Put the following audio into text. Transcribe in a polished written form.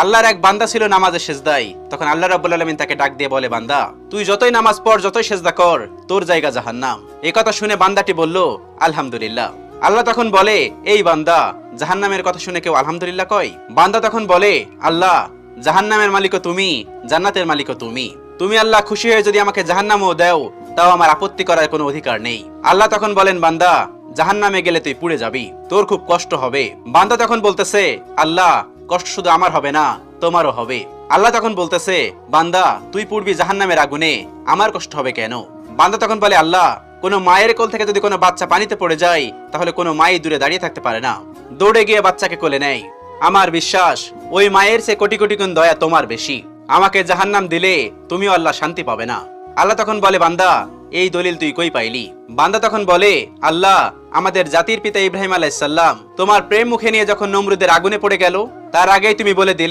আল্লাহর এক বান্দা ছিল নামাজে সেজদায়। তখন আল্লাহ রাব্বুল আলামিন তাকে ডাক দিয়ে বলে, বান্দা তুই যতই নামাজ পড়, যতই সেজদা কর, তোর জায়গা জাহান্নাম। এই কথা শুনে বান্দাটি বলল, আলহামদুলিল্লাহ। আল্লাহ তখন বলে, এই বান্দা, জাহান্নামের কথা শুনে কেউ আলহামদুলিল্লাহ কয়? বান্দা তখন বলে, আল্লাহ, জাহান্নামের মালিকও তুমি, জান্নাতের মালিকও তুমি। তুমি আল্লাহ খুশি হয়ে যদি আমাকে জাহান্নামও দাও, তাও আমার আপত্তি করার কোনো অধিকার নেই। আল্লাহ তখন বলেন, বান্দা, জাহান্নামে গেলে তুই পুড়ে যাবি, তোর খুব কষ্ট হবে। বান্দা তখন বলতেছে, আল্লাহ, কষ্ট শুধু আমার হবে না, তোমারও হবে। আল্লাহ তখন বলতেছে, বান্দা, তুই পুড়বি জাহান্নামের আগুনে, আমার কষ্ট হবে কেন? বান্দা তখন বলে, আল্লাহ, কোনো মায়ের কোল থেকে যদি কোনো বাচ্চা পানিতে পড়ে যায়, তাহলে কোনো মাই দূরে দাঁড়িয়ে থাকতে পারে না, দৌড়ে গিয়ে বাচ্চাকে কোলে নেয়। আমার বিশ্বাস ওই মায়ের চেয়ে কোটি কোটি গুণ দয়া তোমার বেশি। আমাকে জাহান্নাম দিলে তুমিও আল্লাহ শান্তি পাবে না। আল্লাহ তখন বলে, বান্দা, এই দলিল তুই কই পাইলি? বান্দা তখন বলে, আল্লাহ, আমাদের জাতির পিতা ইব্রাহিম আলাইহিস সালাম তোমার প্রেম মুখে নিয়ে যখন নমরুদের আগুনে পড়ে গেল, তার আগেই তুমি বলে দিলে